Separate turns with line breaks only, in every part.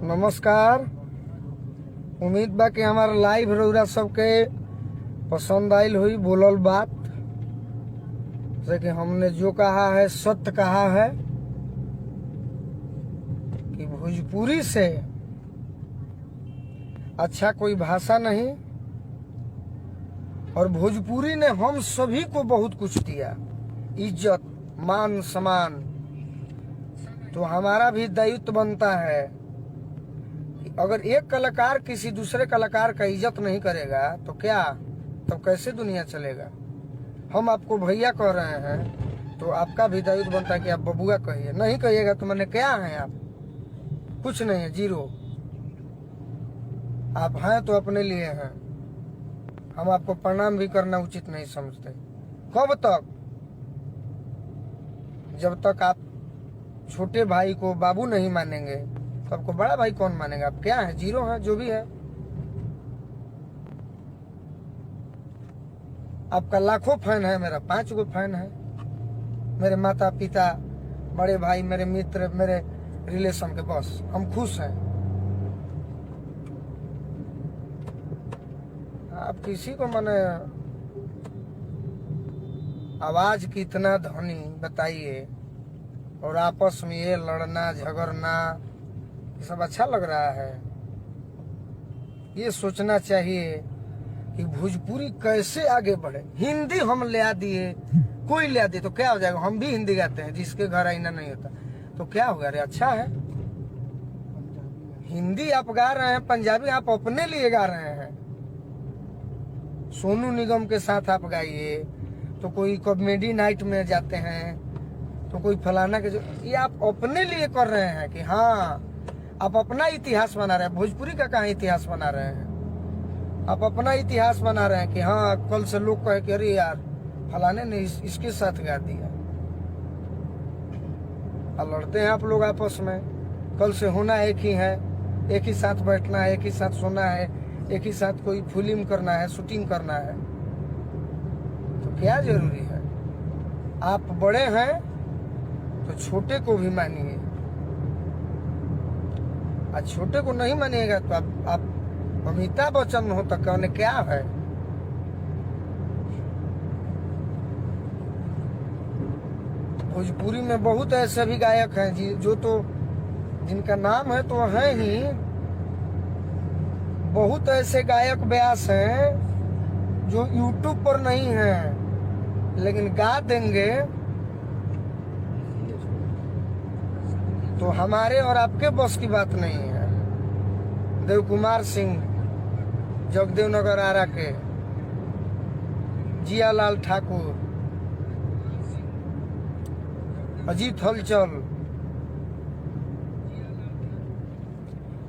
नमस्कार। उम्मीद बा कि हमारा लाइव रउरा सबके पसंद आयल हुई बोलल बात जैसे कि हमने जो कहा है सत्य कहा है कि भोजपुरी से अच्छा कोई भाषा नहीं और भोजपुरी ने हम सभी को बहुत कुछ दिया, इज्जत मान सम्मान। तो हमारा भी दायित्व बनता है कि अगर एक कलाकार किसी दूसरे कलाकार का इज्जत नहीं करेगा तो क्या, तब कैसे दुनिया चलेगा। हम आपको भैया कह रहे हैं तो आपका भी दायित्व बनता है कि आप बबुआ कहिए। नहीं कहिएगा तो मैंने क्या है, आप कुछ नहीं है, जीरो। आप हैं तो अपने लिए हैं। हम आपको प्रणाम भी करना उचित नहीं समझते। कब तक? जब तक आप छोटे भाई को बाबू नहीं मानेंगे तो आपको बड़ा भाई कौन मानेगा। आप क्या है, जीरो है, जो भी है। आपका लाखों फैन है, मेरा 5 गो फैन है। मेरे माता पिता, बड़े भाई, मेरे मित्र, मेरे रिलेशन के, बस हम खुश हैं। आप किसी को माने आवाज की इतना ध्वनि बताइए और आपस में ये लड़ना झगड़ना, ये सब अच्छा लग रहा है। ये सोचना चाहिए कि भोजपुरी कैसे आगे बढ़े। हिंदी हम ले आ दिए, कोई ले आ दिए तो क्या हो जाएगा। हम भी हिंदी गाते हैं, जिसके घर आईना नहीं होता तो क्या होगा। अरे अच्छा है, हिंदी आप गा रहे हैं, पंजाबी आप अपने लिए गा रहे हैं। सोनू निगम के साथ आप गाइए, तो कोई कॉमेडी नाइट में जाते हैं, तो कोई फलाना के, जो ये आप अपने लिए कर रहे हैं कि हाँ आप अपना इतिहास बना रहे हैं। भोजपुरी का कहाँ इतिहास बना रहे हैं, आप अपना इतिहास बना रहे हैं कि हाँ कल से लोग कहे कि अरे यार फलाने ने इसके साथ गा दिया। और लड़ते हैं आप लोग आपस में। कल से होना एक ही है, एक ही साथ बैठना है, एक ही साथ सोना है, एक ही साथ कोई फिल्म करना है, शूटिंग करना है। तो क्या जरूरी है। आप बड़े हैं तो छोटे को भी मानिए, और छोटे को नहीं मानिएगा तो आप अमिताभ बच्चन हो तो कहने क्या है। भोजपुरी में बहुत ऐसे भी गायक हैं जो तो जिनका नाम है तो है ही। बहुत ऐसे गायक व्यास हैं जो यूट्यूब पर नहीं हैं लेकिन गा देंगे तो हमारे और आपके बस की बात नहीं है। देव कुमार सिंह जगदेव नगर आरा के, जियालाल ठाकुर, अजीत हलचल,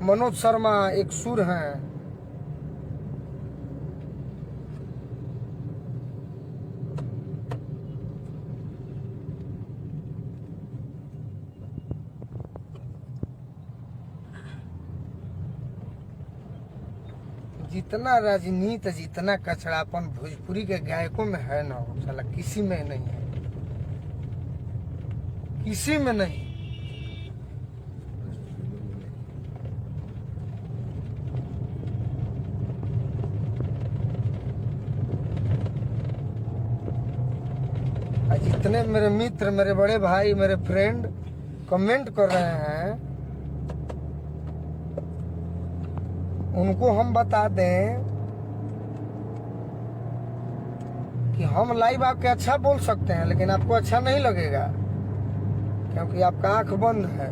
मनोज शर्मा एक सुर हैं। जितना राजनीति, जितना कचड़ापन भोजपुरी के गायकों में है ना, साला किसी में नहीं है, किसी में नहीं। जितने मेरे मित्र, मेरे बड़े भाई, मेरे फ्रेंड कमेंट कर रहे हैं उनको हम बता दें कि हम लाइव आपके अच्छा बोल सकते हैं लेकिन आपको अच्छा नहीं लगेगा क्योंकि आपका आंख बंद है।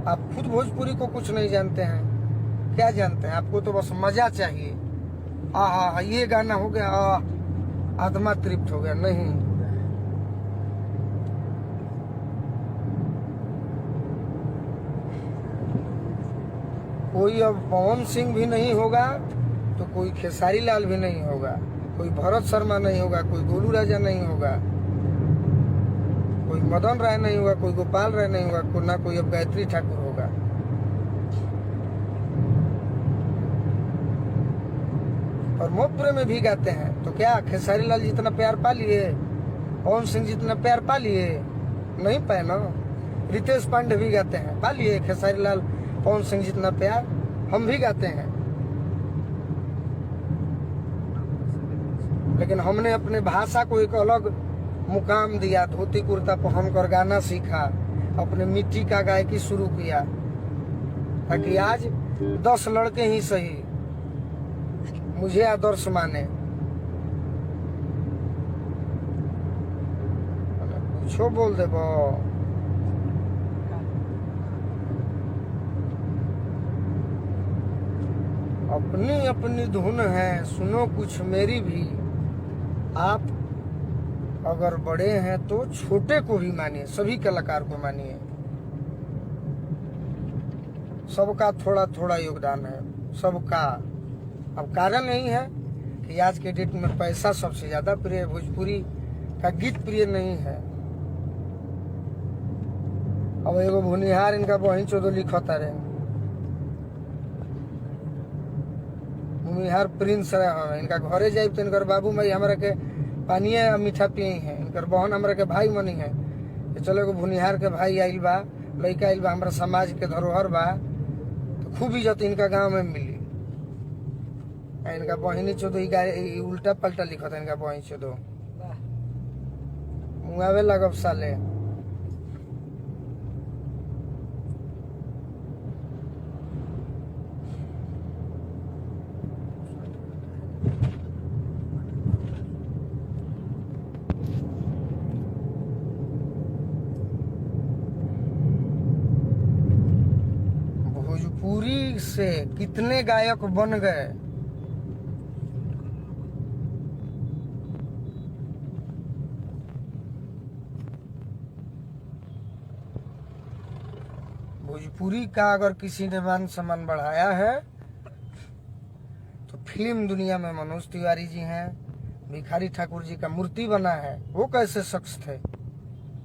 आप खुद भोजपुरी को कुछ नहीं जानते हैं। क्या जानते हैं? आपको तो बस मजा चाहिए। ये गाना हो गया, आत्मा तृप्त हो गया। नहीं, कोई अब पवन सिंह भी नहीं होगा तो कोई खेसारी लाल भी नहीं होगा, कोई भरत शर्मा नहीं होगा, कोई गोलू राजा नहीं होगा, कोई मदन राय नहीं होगा, कोई गोपाल राय नहीं होगा, ना कोई अब गायत्री ठाकुर होगा। और मोहब्बत में भी गाते हैं तो क्या खेसारी लाल जितना प्यार पा लिए, पवन सिंह जितना प्यार पा लिए? नहीं पाए ना। रितेश पांडे भी गाते हैं, पा लिए। खेसारी लाल पवन सिंह जितना प्यार हम भी गाते हैं, लेकिन हमने अपने भाषा को एक अलग मुकाम दिया। धोती कुर्ता पहनकर गाना सीखा, अपने मिट्टी का गायकी शुरू किया, ताकि आज 10 लड़के ही सही मुझे आदर्श माने। कुछो बोल दे अपनी अपनी धुन है, सुनो कुछ मेरी भी। आप अगर बड़े हैं तो छोटे को भी मानिए, सभी कलाकार को मानिए। सबका थोड़ा थोड़ा योगदान है, सबका। अब कारण यही है कि आज के डेट में पैसा सबसे ज्यादा प्रिय है, भोजपुरी का गीत प्रिय नहीं है। अब एगो भुनिहार इनका बहिन चौदह लिखता रहे, भूमिहार प्रिंस रहे, इनका घरे जाए तो इनकर बाबू माई हमारा के पानिए मीठा पिए है, इनकर बहन हमारा के भाई मनी है। चलो एगो भुनिहार के भाई आइल बा, लड़का आइल बा, हमारा समाज के धरोहर बा, तो खूब इज्जत इनका गांव में मिली। इनका बहिनी चौदह उल्टा पलटा लिखता, इनका बहिन चौदह मुआवे लगब साले। भोजपुरी से कितने गायक बन गए। भोजपुरी का अगर किसी ने मान सम्मान बढ़ाया है तो फिल्म दुनिया में मनोज तिवारी जी हैं, भिखारी ठाकुर जी का मूर्ति बना है। वो कैसे शख्स थे?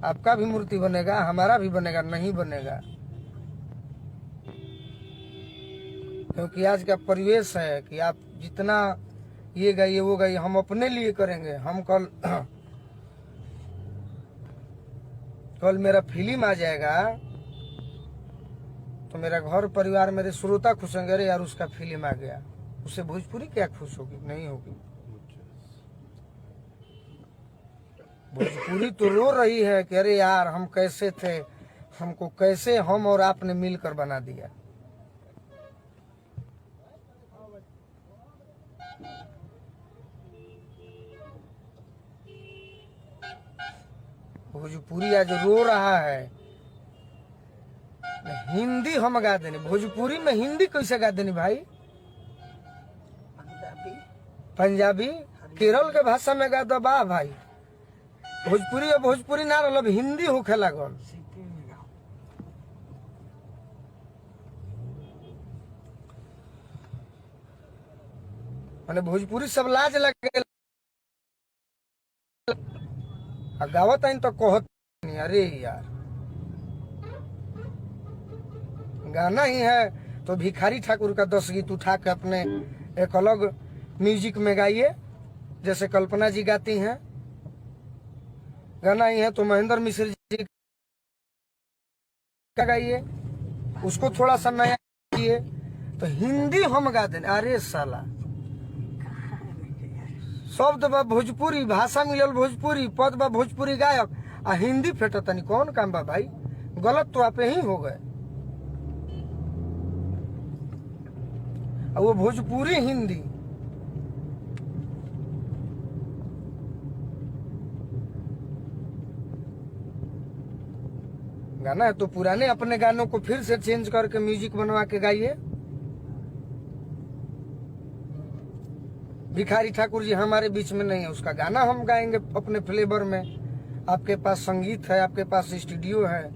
आपका भी मूर्ति बनेगा, हमारा भी बनेगा, नहीं बनेगा? क्योंकि आज का परिवेश है कि आप जितना ये गाइए वो गाइए, हम अपने लिए करेंगे। हम कल मेरा फिल्म आ जाएगा तो मेरा घर परिवार, मेरे श्रोता खुश होंगे, अरे यार उसका फिल्म आ गया। उससे भोजपुरी क्या खुश होगी? नहीं होगी। भोजपुरी तो रो रही है कि अरे यार हम कैसे थे, हमको कैसे हम और आपने मिलकर बना दिया। भोजपुरी आज रो रहा है। हिंदी हम गा देनी, भोजपुरी में हिंदी कैसे गा देनी भाई? पंजाबी केरल के भाषा में गा दो बा भाई। भोजपुरी और भोजपुरी ना रहा, हिंदी होखे लागल। माने भोजपुरी सब लाज लगे गावत आइन तो कहत नहीं, अरे यार गाना ही है तो भिखारी ठाकुर का 10 गीत उठा के अपने एक अलग म्यूजिक में गाइए, जैसे कल्पना जी गाती हैं। गाना ही है तो महेंद्र मिश्र जी का गाइए, उसको थोड़ा सा नया कीजिए। तो हिंदी हम गा दें, अरे साला शब्द बा भोजपुरी, भाषा मिलल भोजपुरी, पद बा भोजपुरी गायक, आ हिंदी फेटतनी कौन काम बा भाई? गलत तो आप ही हो गए। वो भोजपुरी हिंदी गाना है तो पुराने अपने गानों को फिर से चेंज करके म्यूजिक बनवा के गाइए। भिखारी ठाकुर जी हमारे बीच में नहीं है, उसका गाना हम गाएंगे अपने फ्लेवर में। आपके पास संगीत है, आपके पास स्टूडियो है।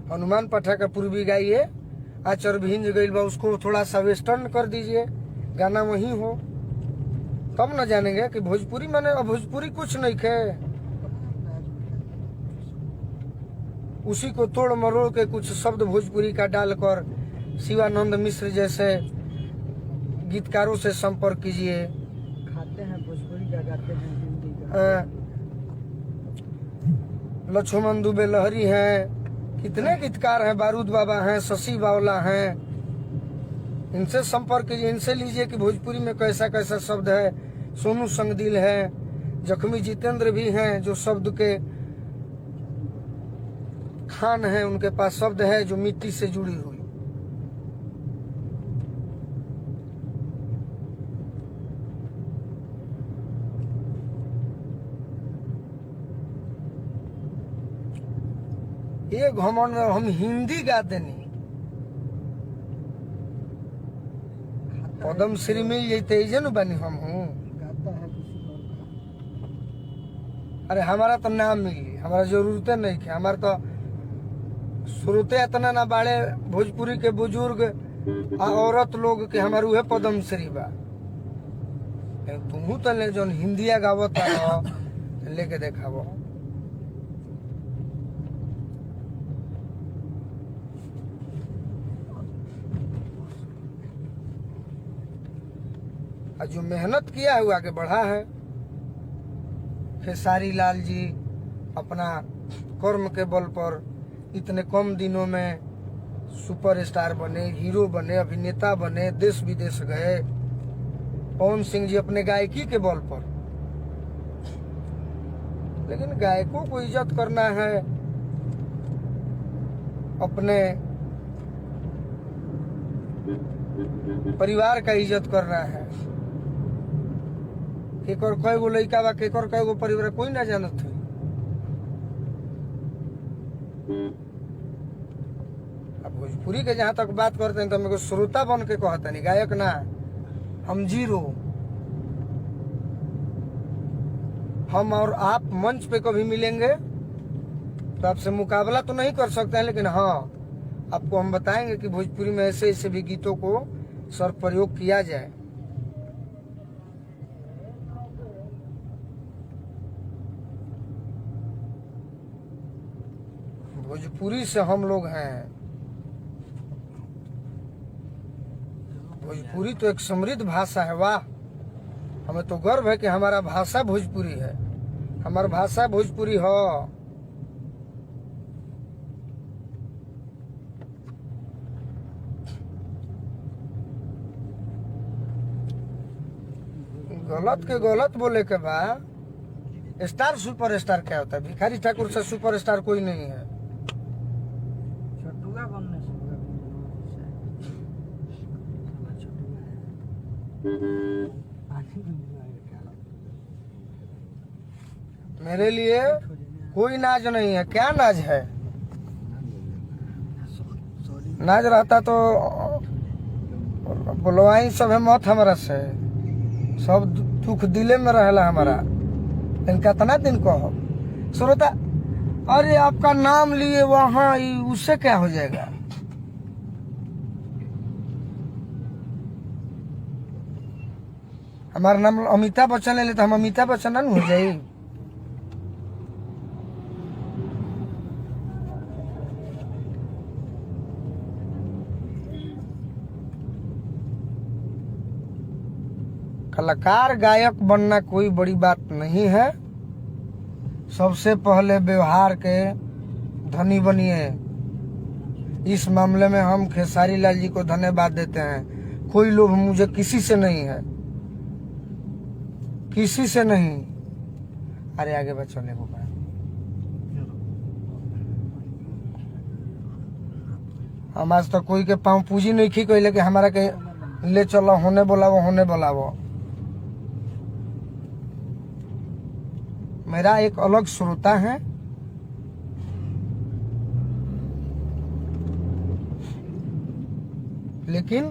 हनुमान पाठक का पूर्वी गाइए, आचर भिंज गई बा उसको थोड़ा सा वेस्टर्न कर दीजिए, गाना वही हो, तब न जानेंगे कि भोजपुरी माने भोजपुरी कुछ नहीं खे। उसी को तोड़ मरोड़ के कुछ शब्द भोजपुरी का डालकर शिवानंद मिश्र जैसे गीतकारों से संपर्क कीजिए।
खाते हैं भोजपुरी का, गाते हैं हिंदी का।
लक्ष्मण दुबे लहरी हैं, कितने गीतकार हैं, बारूद बाबा हैं, शशि बावला हैं, इनसे संपर्क कीजिए, इनसे लीजिए कि भोजपुरी में कैसा कैसा शब्द है। सोनू संगदिल है, जख्मी जितेंद्र भी हैं जो शब्द के खान हैं, उनके पास शब्द है जो मिट्टी से जुड़ी हुई। ये घमंड में हम हिंदी गाते नहीं, पद्म श्री मिल जाते जन बनी हम हूँ।
गाता है किसी और का।
अरे हमारा तो नाम मिली, हमारा जरूरतें नहीं है, हमारा तो श्रोते इतना ना बाड़े भोजपुरी के बुजुर्ग आ औरत लोग के हमारे उहे पद्म श्री बा। तुमू तो ले जो हिंदिया गावत लेके देखावो। जो मेहनत किया है आगे बढ़ा है। खेसारी लाल जी अपना कर्म के बल पर इतने कम दिनों में सुपरस्टार बने, हीरो बने, अभिनेता बने, देश विदेश गए। पवन सिंह जी अपने गायकी के बल पर। लेकिन गायकों को इज्जत करना है, अपने परिवार का इज्जत करना है। एक और कई गो लड़का बा, एक और कई गो परिवार कोई ना जानत है। अब भोजपुरी के जहाँ तक बात करते हैं तो मेरे को श्रोता बन के कहते नहीं, गायक ना, हम जीरो। हम और आप मंच पे कभी मिलेंगे तो आपसे मुकाबला तो नहीं कर सकते हैं, लेकिन हाँ आपको हम बताएंगे कि भोजपुरी में ऐसे ऐसे भी गीतों को सर प्रयोग किया जाए। भोजपुरी से हम लोग हैं। भोजपुरी तो एक समृद्ध भाषा है। वाह, हमें तो गर्व है कि हमारा भाषा भोजपुरी है, हमारा भाषा भोजपुरी हो। गलत के गलत बोले के बाद स्टार सुपर स्टार क्या होता है? भिखारी ठाकुर से सुपर स्टार कोई नहीं है।
छोटुआ बनने से
मेरे लिए कोई नाज नहीं है। क्या नाज है? नाज रहता तो बुलवाई सब है मौत हमारा से, सब दुख दिले में रहला हमारा। इनका तना दिन को हो श्रोता, अरे आपका नाम लिए वहां उससे क्या हो जाएगा? हमारा नाम अमिताभ बच्चन ले ले तो हम अमिताभ बच्चन ना हो जाये। कलाकार गायक बनना कोई बड़ी बात नहीं है। सबसे पहले व्यवहार के धनी बनिए। इस मामले में हम खेसारी लाल जी को धन्यवाद देते हैं। कोई लोभ मुझे किसी से नहीं है, किसी से नहीं। अरे आगे बच्चों ले को हम आज तक कोई के पाँव पूजी नहीं खी कहले कि हमारा के ले चलो, होने बोलावो, होने बोलावो। मेरा एक अलग श्रोता है। लेकिन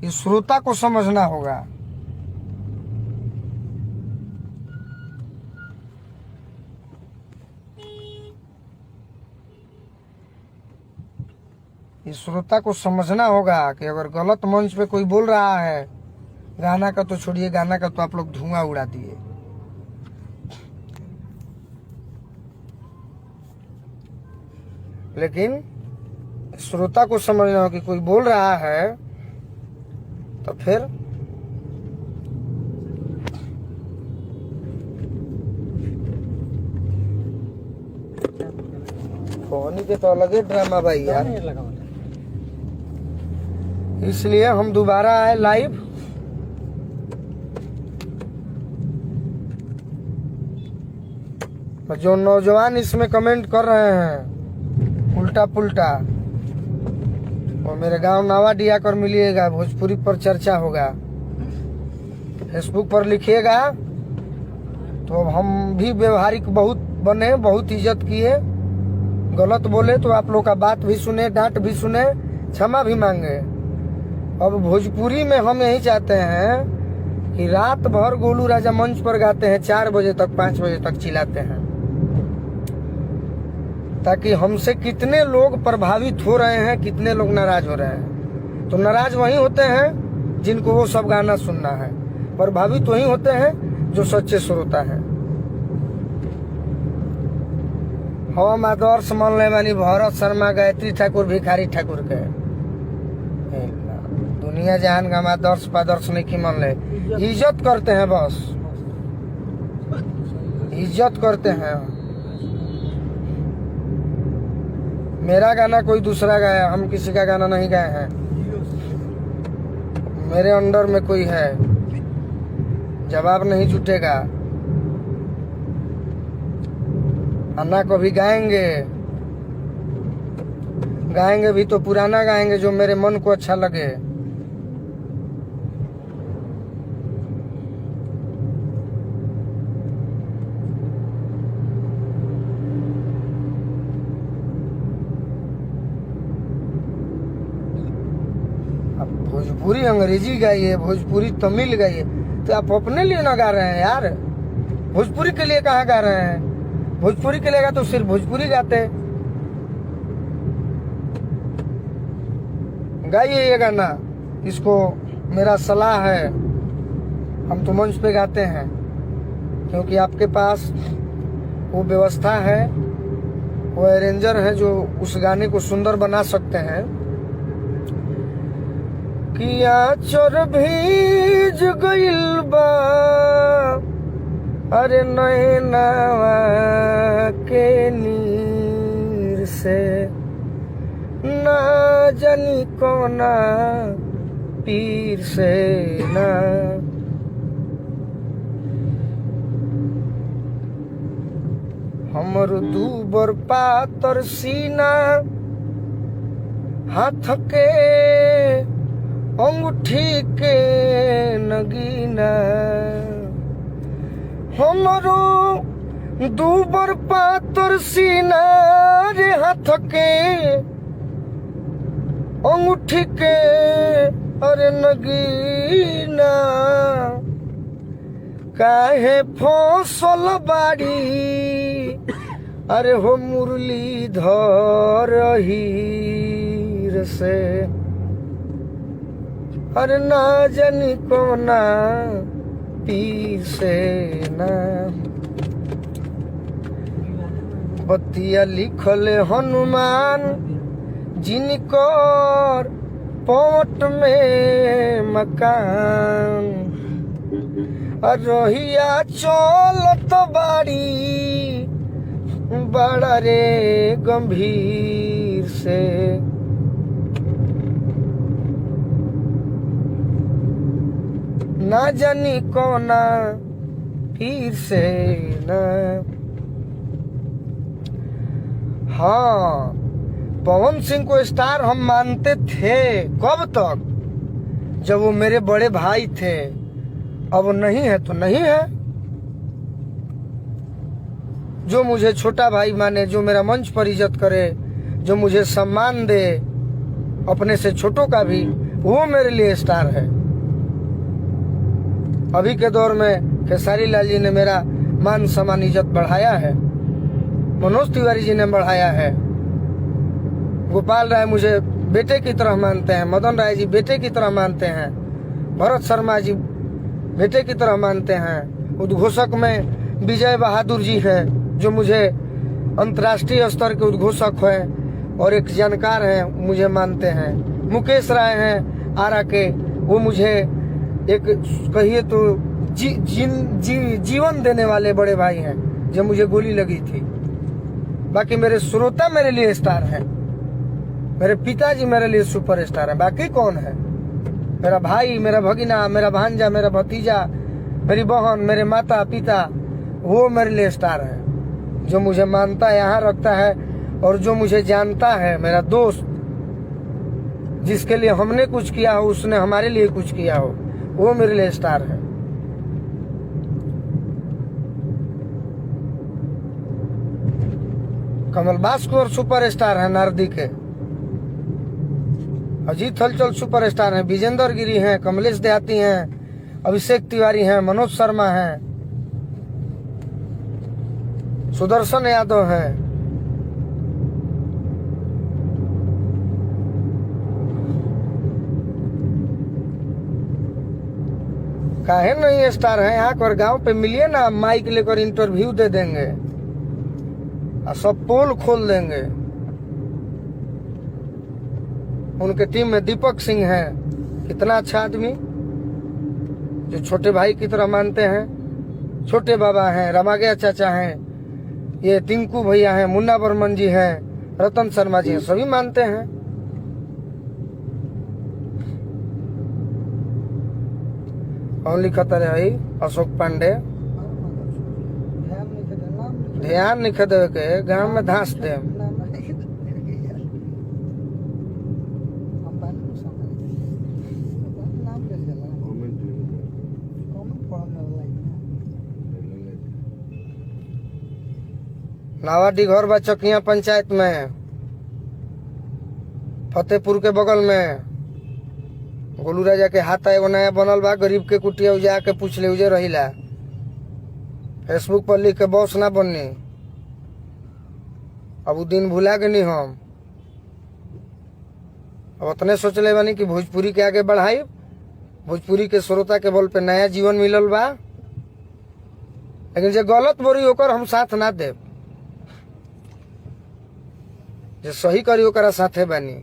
इस श्रोता को समझना होगा। इस श्रोता को समझना होगा कि अगर गलत मंच पे कोई बोल रहा है, गाना का तो छोड़िए, गाना का तो आप लोग धुआं उड़ा दिए। लेकिन श्रोता को समझना हो कि कोई बोल रहा है तो फिर कहानी के तो अलग ही ड्रामा भाई यार।
लगा हुआ
इसलिए हम दोबारा आए लाइव। जो नौजवान इसमें कमेंट कर रहे हैं उल्टा पुल्टा, वो मेरे गांव नावाडिया कर मिलिएगा, भोजपुरी पर चर्चा होगा, फेसबुक पर लिखिएगा। तो अब हम भी व्यवहारिक बहुत बने, बहुत इज्जत किए, गलत बोले तो आप लोग का बात भी सुने, डांट भी सुने, क्षमा भी मांगे। अब भोजपुरी में हम यही चाहते हैं कि रात भर गोलू राजा मंच पर गाते हैं, 4 बजे तक 5 बजे तक चिल्लाते हैं, ताकि हमसे कितने लोग प्रभावित हो रहे हैं, कितने लोग नाराज हो रहे हैं। तो नाराज वही होते हैं जिनको वो सब गाना सुनना है, प्रभावित वही होते हैं जो सच्चे श्रोता हैं। हम आदर्श मान ले मानी भरत शर्मा, गायत्री ठाकुर, भिखारी ठाकुर के, दुनिया जहान का हम आदर्श पादर्श नहीं की मान ले। इज्जत करते हैं, बस इज्जत करते हैं। मेरा गाना कोई दूसरा गाया, हम किसी का गाना नहीं गाए हैं। मेरे अंडर में कोई है, जवाब नहीं जुटेगा। अन्ना को भी गाएंगे, गाएंगे भी तो पुराना गाएंगे जो मेरे मन को अच्छा लगे। अब भोजपुरी अंग्रेजी गाइए, भोजपुरी तमिल गाइए, तो आप अपने लिए ना गा रहे हैं यार। भोजपुरी के लिए कहाँ गा रहे हैं? भोजपुरी के लिए गा तो सिर्फ भोजपुरी गाते। गाइए ये गाना, इसको मेरा सलाह है। हम तो मंच पे गाते हैं क्योंकि आपके पास वो व्यवस्था है, वो अरेंजर है जो उस गाने को सुंदर बना सकते हैं। किया चोर भीज गइल बा, अरे नैनवा के नीर से, ना जानी कोना पीर से ना। हमर दूबर पातर सीना, हाथ के अंगूठी के नगीना। हमरो दूबर पातर सीना रे, हाथ के अंगूठी के अरे नगीना। काहे फसल बाड़ी अरे हो मुरलीधर हीर से, अरे ना जानी कोना पीर से ना। बतिया लिखल हनुमान जिनकर पवट में मकान, रहिया चलत बाड़ी बड़ा रे गंभीर से। ना जानी कोना पीर से ना। हाँ, पवन सिंह को स्टार हम मानते थे। कब तक? जब वो मेरे बड़े भाई थे। अब नहीं है तो नहीं है। जो मुझे छोटा भाई माने, जो मेरा मंच पर इज्जत करे, जो मुझे सम्मान दे अपने से छोटों का भी, वो मेरे लिए स्टार है। अभी के दौर में खेसारी लाल जी ने मेरा मान सम्मान इज्जत बढ़ाया है, मनोज तिवारी जी ने बढ़ाया है, गोपाल राय मुझे बेटे की तरह मानते हैं, मदन राय जी बेटे की तरह मानते हैं, भरत शर्मा जी बेटे की तरह मानते हैं। उद्घोषक में विजय बहादुर जी हैं जो मुझे अंतर्राष्ट्रीय स्तर के उद्घोषक हैं, और एक जानकार हैं, मुझे मानते हैं। मुकेश राय हैं आरा के, वो मुझे एक कहिए तो जीवन देने वाले बड़े भाई हैं, जब मुझे गोली लगी थी। बाकी मेरे श्रोता मेरे लिए स्टार हैं, मेरे पिताजी मेरे लिए सुपरस्टार हैं। बाकी कौन है? मेरा भाई, मेरा भगिना, मेरा भांजा, मेरा भतीजा, मेरी बहन, मेरे माता पिता, वो मेरे लिए स्टार है। जो मुझे मानता है, यहाँ रखता है, और जो मुझे जानता है, मेरा दोस्त, जिसके लिए हमने कुछ किया हो, उसने हमारे लिए कुछ किया हो, वो मेरे लिए स्टार है। कमल बास्कोर सुपरस्टार है नारदी के, अजीत हलचल सुपरस्टार हैं, विजेंद्र गिरी हैं, कमलेश देहाती हैं, अभिषेक तिवारी हैं, मनोज शर्मा हैं, सुदर्शन यादव हैं। काहे नहीं स्टार हैं? यहाँ पर गांव पे मिलिए ना, माइक लेकर इंटरव्यू दे देंगे और सब पोल खोल देंगे। उनके टीम में दीपक सिंह है, कितना अच्छा आदमी, जो छोटे भाई की तरह मानते हैं। छोटे बाबा हैं, रमागया चाचा हैं, ये टिंकू भैया हैं, मुन्ना बर्मन जी हैं, रतन शर्मा जी हैं, सभी मानते हैं। कौन लिखता रहे भाई? अशोक पांडे। ध्यान नहीं देवे के, गांव में धांस दे। नावाडी घर बा चकिया पंचायत में, फतेहपुर के बगल में। गोलू राजा के हाथ एगो नया बनल बा, गरीब के कुटिया उजा के पूछ ले, उजे रहिला। फेसबुक पर लिख के बॉस ना बननी। अब वो दिन भुला गनी हम। अब उतने सोच ले बानी कि भोजपुरी के आगे बढ़ाई, भोजपुरी के श्रोता के बल पे नया जीवन मिलल बा। लेकिन जो गलत बोरी होकर हम साथ ना दे, जो सही करी ओकरा साथे बानी।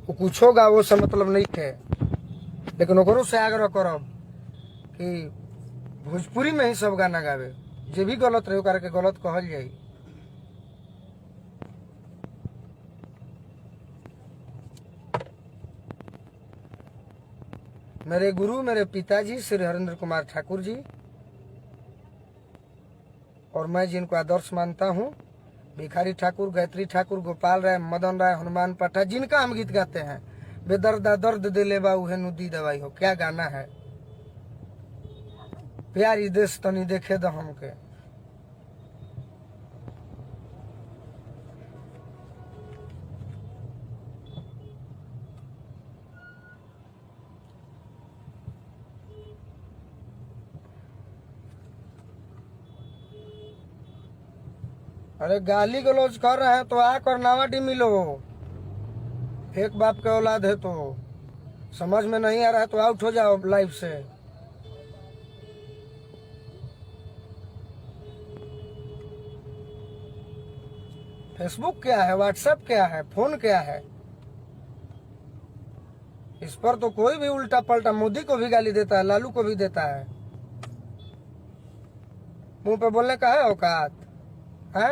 वो कुछ होगा वो सब मतलब नहीं थे, लेकिन ओकरो से आग्रह करब कि भोजपुरी में ही सब गाना गावे। जे भी गलत रहे ओकरा के गलत कहल जाई। मेरे गुरु, मेरे पिताजी श्री हरेंद्र कुमार ठाकुर जी, और मैं जिनको आदर्श मानता हूँ, भिखारी ठाकुर, गायत्री ठाकुर, गोपाल राय, मदन राय, हनुमान पाठा, जिनका हम गीत गाते हैं। बेदर्दा दर्द दे ले बा उहे नुदी दवाई हो, क्या गाना है। प्यारी देश तनी देखे दो हमके। अरे गाली गलौज कर रहे हैं तो आकर नावाडी मिलो। एक बाप के औलाद है तो समझ में नहीं आ रहा है तो आउट हो जाओ लाइफ से। फेसबुक क्या है, व्हाट्सएप क्या है, फोन क्या है, इस पर तो कोई भी उल्टा पलटा मोदी को भी गाली देता है, लालू को भी देता है। मुंह पे बोलने का है औकात है?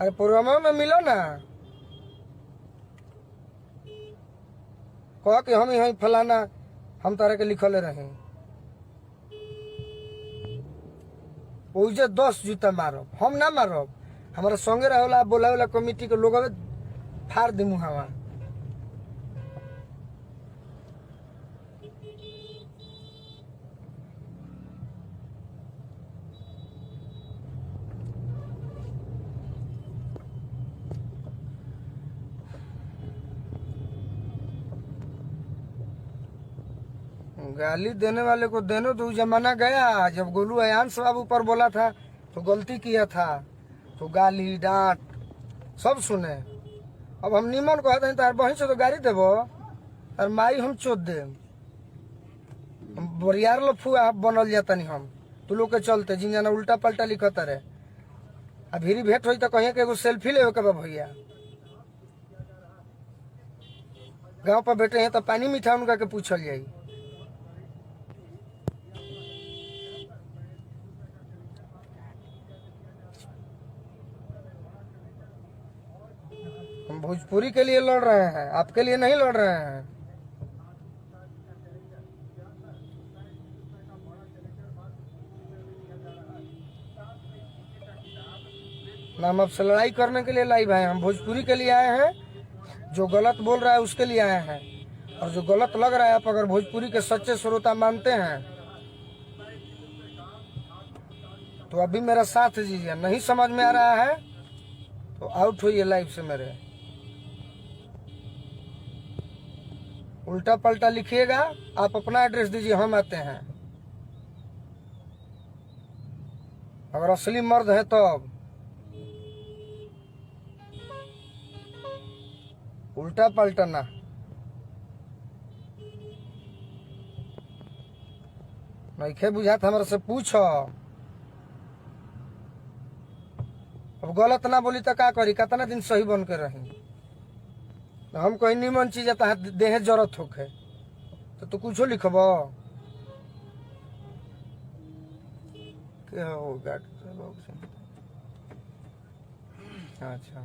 अरे प्रोग्राम में मिलो ना, कह कि हम यही फलाना हम तारे के लिखले रहे, ओइजे 10 जूता मारब, हम ना मारब। हमारा संगे रहेला बोला वाला कमिटी के लोग फाड़ दी मुहावा। गाली देने वाले को देनो तो जमाना गया। जब गोलू अयांश बाबू पर बोला था तो गलती किया था, तो गाली डांट सब सुने। अब हम निमन कहते हैं तार बहन से तो गाड़ी देबो, और माई हम चोद दे, बरियार लफुआ बनल जाता नहीं हम। तू लोग के चलते जिन जना उल्टा पल्टा लिखता रहे, अभी भेंट हुई तो कहीं के एगो सेल्फी लेवे के बा भैया। गांव पर बैठे हैं तो पानी मीठा उनका के पूछल जाई। हम भोजपुरी के लिए लड़ रहे हैं, आपके लिए नहीं लड़ रहे हैं। ना हम आपसे लड़ाई करने के लिए लाई भाई, हम भोजपुरी के लिए आए हैं। जो गलत बोल रहा है उसके लिए आए हैं, और जो गलत लग रहा है, आप अगर भोजपुरी के सच्चे श्रोता मानते हैं तो अभी मेरा साथ दीजिए। नहीं समझ में आ रहा है तो आउट होइए लाइफ से मेरे। उल्टा पलटा लिखिएगा, आप अपना एड्रेस दीजिए, हम आते हैं। अगर असली मर्द है तो उल्टा पलटा ना। नइखे बुझात हमरा से पूछो। अब गलत ना बोली तो का करी, कितना दिन सही बन के रही। हम कोई निमन चीज है देहे जरूरत होखे तो कुछो लिखब के हो गाड़ी। अच्छा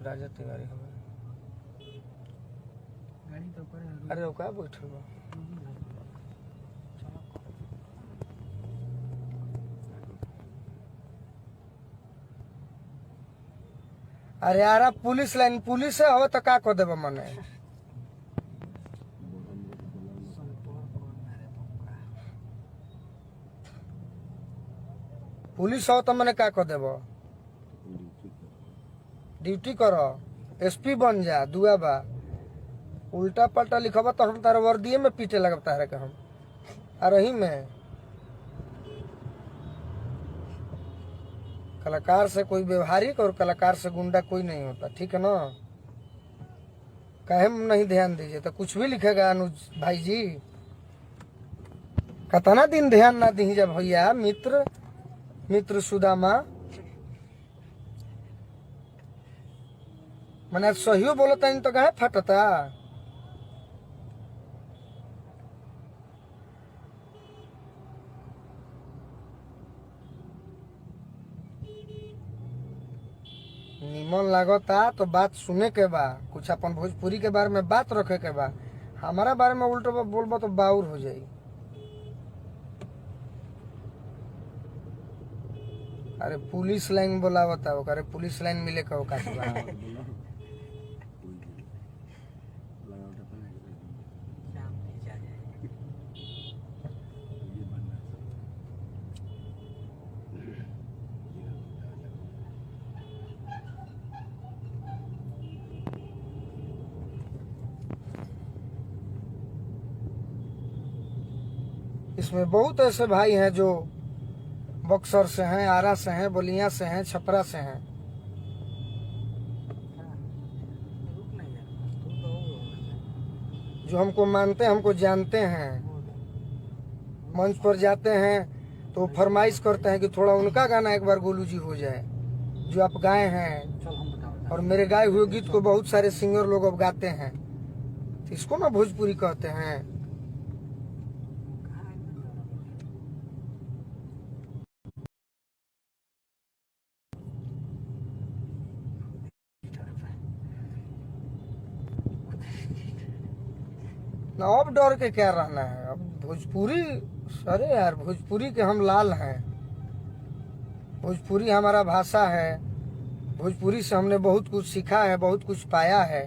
राजा तिवारी हमारे
गाड़ी तो ऊपर है।
अरे ओका बैठल बा। अरे यार पुलिस लाइन पुलिस है हो तो का कर देबा मने। पुलिस हो तो मने का कर देबा। ड्यूटी करो, एसपी बन जा, दुआ बा। उल्टा पलटा लिखबा तो हम तार वर्दिये में पीटे लगब तारे के हम। आ रही में कलाकार से कोई व्यवहारिक और कलाकार से गुंडा कोई नहीं होता, ठीक है ना। काहे में नहीं ध्यान दीजिए तो कुछ भी लिखेगा अनुज भाई जी। कतना दिन ध्यान ना दी जब भैया मित्र सुदामा मने सही बोलता तो कहे फटता। निमन लागता तो बात सुने के बा, कुछ अपन भोजपुरी के बारे में बात रखे के बा। हमारा बारे में उल्टो बोलबा तो बाउर हो जाई। अरे पुलिस लाइन बोलावता हो, अरे पुलिस लाइन मिले का का इसमें बहुत ऐसे भाई हैं जो बक्सर से हैं, आरा से हैं, बलिया से हैं, छपरा से हैं। जो हमको मानते हैं, हमको जानते हैं। मंच पर जाते हैं तो फरमाइश करते हैं कि थोड़ा उनका गाना एक बार गोलू जी हो जाए जो आप गाए हैं। और मेरे गाए हुए गीत को बहुत सारे सिंगर लोग अब गाते हैं, तो इसको ना भोजपुरी कहते हैं। ना अब डर के क्या रहना है। अब भोजपुरी, अरे यार भोजपुरी के हम लाल हैं। भोजपुरी हमारा भाषा है। भोजपुरी से हमने बहुत कुछ सीखा है, बहुत कुछ पाया है,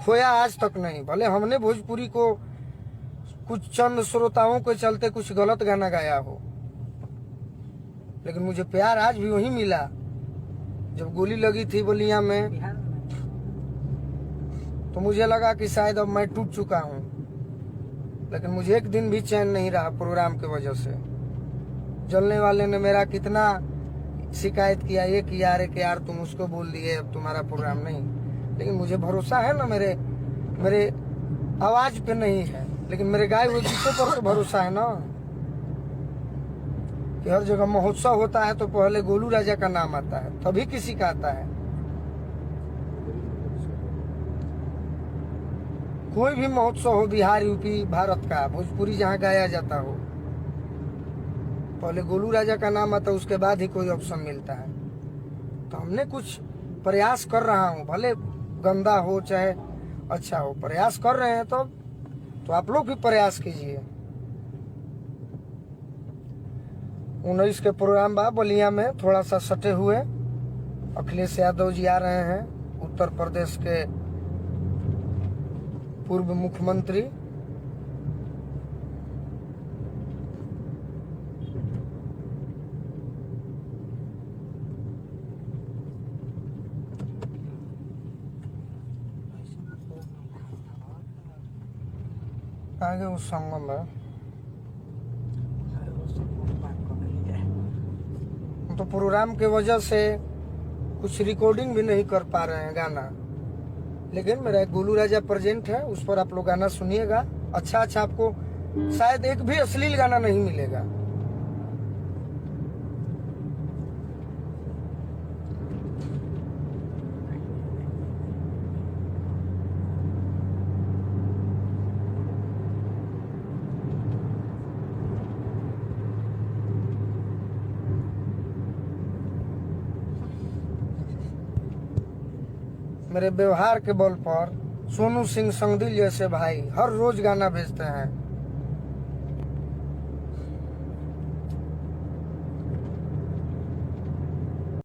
खोया आज तक नहीं। भले हमने भोजपुरी को कुछ चंद श्रोताओं के चलते कुछ गलत गाना गाया हो, लेकिन मुझे प्यार आज भी वही मिला जब गोली लगी थी बलिया में। तो मुझे लगा कि शायद अब मैं टूट चुका हूँ, लेकिन मुझे एक दिन भी चैन नहीं रहा प्रोग्राम की वजह से। जलने वाले ने मेरा कितना शिकायत किया, ये किया, अरे कि यार तुम उसको बोल दिए अब तुम्हारा प्रोग्राम नहीं। लेकिन मुझे भरोसा है ना, मेरे आवाज पे नहीं है, लेकिन मेरे गाए हुए गीतों पर तो भरोसा है ना कि हर जगह महोत्सव होता है तो पहले गोलू राजा का नाम आता है, तभी किसी का आता है। कोई भी महोत्सव हो, बिहार, यूपी, भारत का, भोजपुरी जहाँ गाया जाता हो, पहले गोलू राजा का नाम आता है, उसके बाद ही कोई ऑप्शन मिलता है। तो हमने कुछ प्रयास कर रहा हूँ, भले गंदा हो चाहे अच्छा हो, प्रयास कर रहे हैं तो आप लोग भी प्रयास कीजिए। 19 के प्रोग्राम बा बलिया में, थोड़ा सा सटे हुए अखिलेश यादव जी आ रहे हैं, उत्तर प्रदेश के पूर्व मुख्यमंत्री। आगे उस संगम है तो प्रोग्राम के वजह से कुछ रिकॉर्डिंग भी नहीं कर पा रहे हैं गाना, लेकिन मेरा एक गोलू राजा प्रेजेंट है, उस पर आप लोग गाना सुनिएगा। अच्छा आपको शायद एक भी अश्लील गाना नहीं मिलेगा। मेरे व्यवहार के बल पर सोनू सिंह संगदिल जैसे भाई हर रोज गाना भेजते हैं।